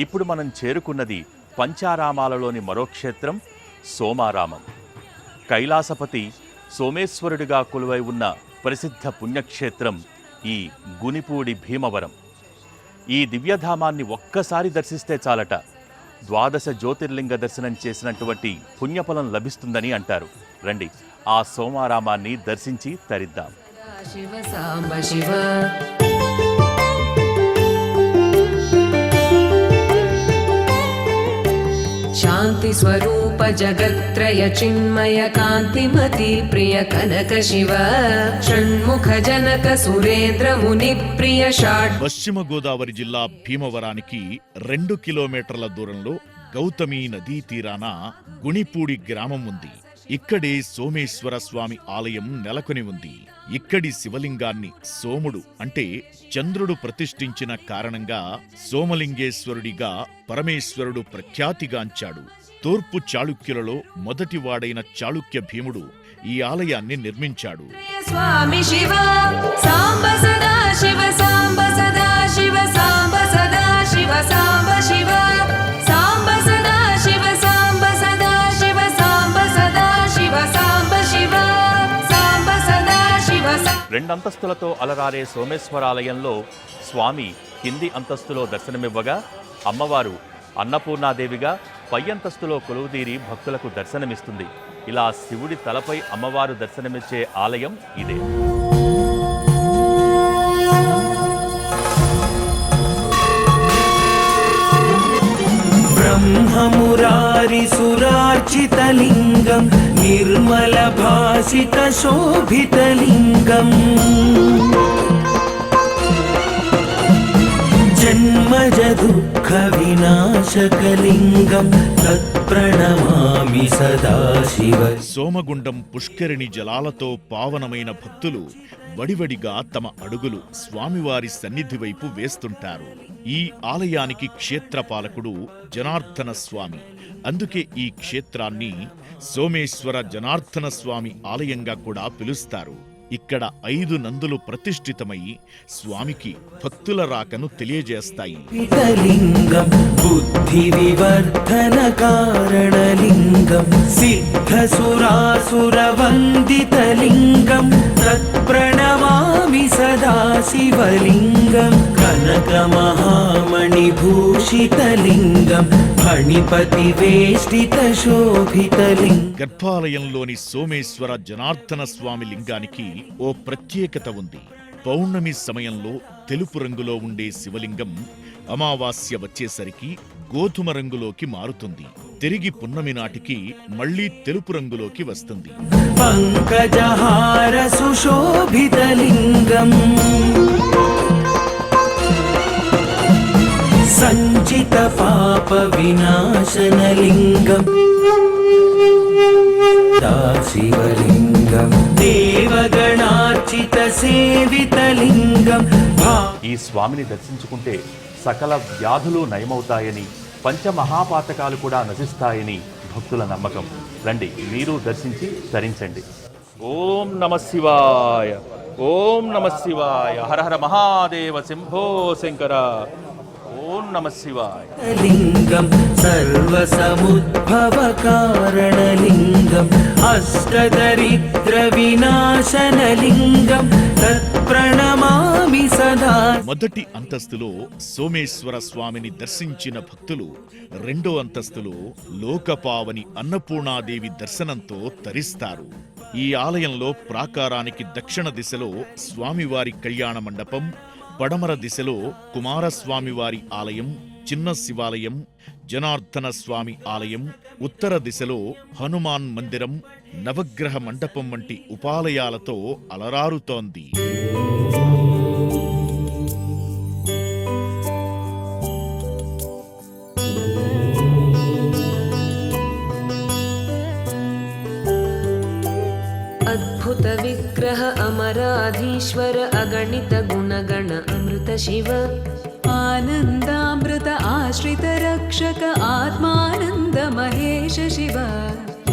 ఇప్పుడు మనం చేరుకున్నది పంచారామాలలోని మరో క్షేత్రం సోమారామం. కైలాసపతి సోమేశ్వరుడిగా కొలువై ఉన్న ప్రసిద్ధ పుణ్యక్షేత్రం ఈ గునిపూడి భీమవరం. ఈ దివ్యధామాన్ని ఒక్కసారి దర్శిస్తే చాలట 12 జ్యోతిర్లింగ దర్శనం చేసినటువంటి పుణ్యఫలం లభిస్తుందని అంటారు. రండి ఆ సోమారామాన్ని దర్శించి తరిద్దాం. శివ సాంబ శివ శాంతి స్వరూప జగత్రయ చిన్మయ కాంతిమతి ప్రియ కనక శివ షణ్ముఖ జనక సురేంద్ర ముని ప్రియ షాడ్. పశ్చిమ గోదావరి జిల్లా భీమవరానికి 2 కిలోమీటర్ల దూరంలో గౌతమి నదీ తీరాన గుణిపూడి గ్రామం ఉంది. ఇక్కడే సోమేశ్వర స్వామి ఆలయం నెలకొని ఉంది. ఇక్కడి శివలింగాన్ని సోముడు అంటే చంద్రుడు ప్రతిష్ఠించిన కారణంగా సోమలింగేశ్వరుడిగా పరమేశ్వరుడు ప్రఖ్యాతిగాంచాడు. తూర్పు చాళుక్యులలో మొదటివాడైన చాళుక్య భీముడు ఈ ఆలయాన్ని నిర్మించాడు. స్వామి శివ సాంబ సదా శివ సాంబ సదా శివ సాంబ సదా శివ సాంబ శివ సాంబ సదా శివ సాంబ సదా శివ సాంబ సదా శివ సాంబ శివ సాంబ సదా శివ. 2 అంతస్తులతో అలరారే సోమేశ్వరాలయంలో స్వామి కింది అంతస్తులో దర్శనమివ్వగా అమ్మవారు అన్నపూర్ణాదేవిగా పై అంతస్తులో కొలువుదీరి భక్తులకు దర్శనమిస్తుంది. ఇలా శివుడి తలపై అమ్మవారు దర్శనమిచ్చే ఆలయం ఇదే. బ్రహ్మమురారి సురార్చితలింగం నిర్మల భాసిత శోభితలింగం జన్మజ దుఃఖ వినాశకలింగం తత్ప్రణమామి సదాశివ. సోమగుండం పుష్కరిణి జలాలతో పావనమైన భక్తులు వడివడిగా తమ అడుగులు స్వామివారి సన్నిధి వైపు వేస్తుంటారు. ఈ ఆలయానికి క్షేత్రపాలకుడు జనార్దన స్వామి. అందుకే ఈ క్షేత్రాన్ని సోమేశ్వర జనార్దన స్వామి ఆలయంగా కూడా పిలుస్తారు. ఇక్కడ 5 నందులు ప్రతిష్ఠితమై స్వామికి భక్తుల రాకను తెలియజేస్తాయి. లింగం బుద్ధి వివర్ధన కారణలింగం సిద్ధ సురాసుర వందితలింగం తత్ప్రణమామి సదాశివలింగం కనక మహామణి భూషితలింగం ఫణిపతి వేష్టిత శోభితలింగం. గర్భాలయంలోని సోమేశ్వర జనార్దన స్వామి లింగానికి ఓ ప్రత్యేకత ఉంది. పౌర్ణమి సమయంలో తెలుపు రంగులో ఉండే శివలింగం అమావాస్య వచ్చేసరికి గోధుమ రంగులోకి మారుతుంది. తిరిగి పున్నమి నాటికి మళ్లీ తెలుపు రంగులోకి వస్తుంది. పంకజహార సుశోభితలింగం సంచిత పాప వినాశనలింగం శివలింగం దేవగణార్చిత సేవితలింగం. ఈ స్వామిని దర్శించుకుంటే సకల వ్యాధులు నయమవుతాయని, పంచమహాపాతకాలు కూడా నశిస్తాయని భక్తుల నమ్మకం. రండి మీరు దర్శించి తరించండి. ఓం నమ శివాయ, ఓం నమ శివాయ, హర హర మహాదేవ శంభో శంకర, ఓం నమ శివాయ. లింగం సర్వసముద్భవ కారణలింగం అష్టదరిద్ర వినాశనలింగం తత్ప్రణమామి సదా. మొదటి అంతస్తులో సోమేశ్వర స్వామిని దర్శించిన భక్తులు 2వ అంతస్తులో లోకపావని అన్నపూర్ణాదేవి దర్శనంతో తరిస్తారు. ఈ ఆలయంలో ప్రాకారానికి దక్షిణ దిశలో స్వామివారి కళ్యాణ మండపం, పడమర దిశలో కుమారస్వామివారి ఆలయం, చిన్న శివాలయం, జనార్దన స్వామి ఆలయం, ఉత్తర దిశలో హనుమాన్ మందిరం, నవగ్రహ మండపం వంటి ఉపాలయాలతో అలరారుతోంది. అద్భుత విగ్రహ అమరాధీశ్వర అగణిత గుణగణ అమృత శివ ఆనందామృత ఆశ్రిత రక్షక ఆత్మానంద మహేష శివ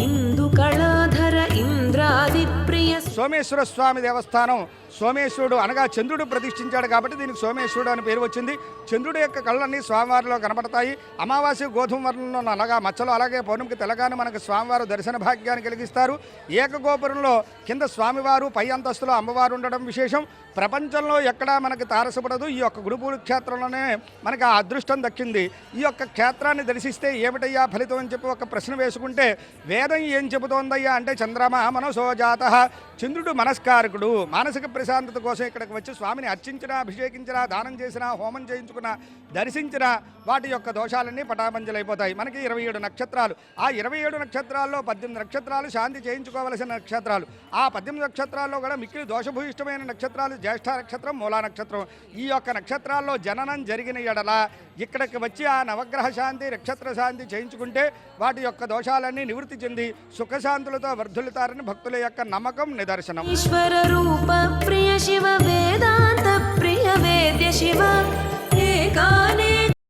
ఇందు కళాధర ఇంద్రాది ప్రియ సోమేశ్వర స్వామి దేవస్థానం. సోమేశ్వరుడు అనగా చంద్రుడు ప్రతిష్ఠించాడు కాబట్టి దీనికి సోమేశ్వరుడు అని పేరు వచ్చింది. చంద్రుడి యొక్క కళ్ళన్నీ స్వామివారిలో కనపడతాయి. అమావాస్య గోధుమ వర్ణంలో నల్లగా మచ్చలు, అలాగే పౌర్ణమికి తెల్లగాను మనకు స్వామివారు దర్శన భాగ్యాన్ని కలిగిస్తారు. ఏకగోపురంలో కింద స్వామివారు, పై అంతస్తులో అమ్మవారు ఉండడం విశేషం. ప్రపంచంలో ఎక్కడా మనకి తారసపడదు. ఈ యొక్క గురుపూడి క్షేత్రంలోనే మనకి ఆ అదృష్టం దక్కింది. ఈ యొక్క క్షేత్రాన్ని దర్శిస్తే ఏమిటయ్యా ఫలితం అని చెప్పి ఒక ప్రశ్న వేసుకుంటే వేదం ఏం చెబుతోందయ్యా అంటే చంద్రమ మనసో జాతః, చంద్రుడు మనస్కారకుడు. మానసిక ప్రశాంతత కోసం ఇక్కడికి వచ్చి స్వామిని అర్చించినా, అభిషేకించినా, దానం చేసినా, హోమం చేయించుకున్నా, దర్శించినా వాటి యొక్క దోషాలన్నీ పటాపంచలైపోతాయి. మనకి 27 నక్షత్రాలు. ఆ 27 నక్షత్రాల్లో 18 నక్షత్రాలు శాంతి చేయించుకోవలసిన నక్షత్రాలు. ఆ 18 నక్షత్రాల్లో కూడా మిక్కిలి దోషభూయిష్టమైన నక్షత్రాలు జ్యేష్ఠ నక్షత్రం, మూలా నక్షత్రం. ఈ యొక్క నక్షత్రాల్లో జననం జరిగిన ఎడల ఇక్కడికి వచ్చి ఆ నవగ్రహ శాంతి, నక్షత్ర శాంతి చేయించుకుంటే వాటి యొక్క దోషాలన్నీ నివృత్తి చెంది సుఖశాంతులతో వర్ధులుతారని భక్తుల యొక్క నమ్మకం, నిదర్శనం. ఈశ్వర రూప ప్రియ శివ వేదాంత ప్రియ వేద్య శివ ఏకానే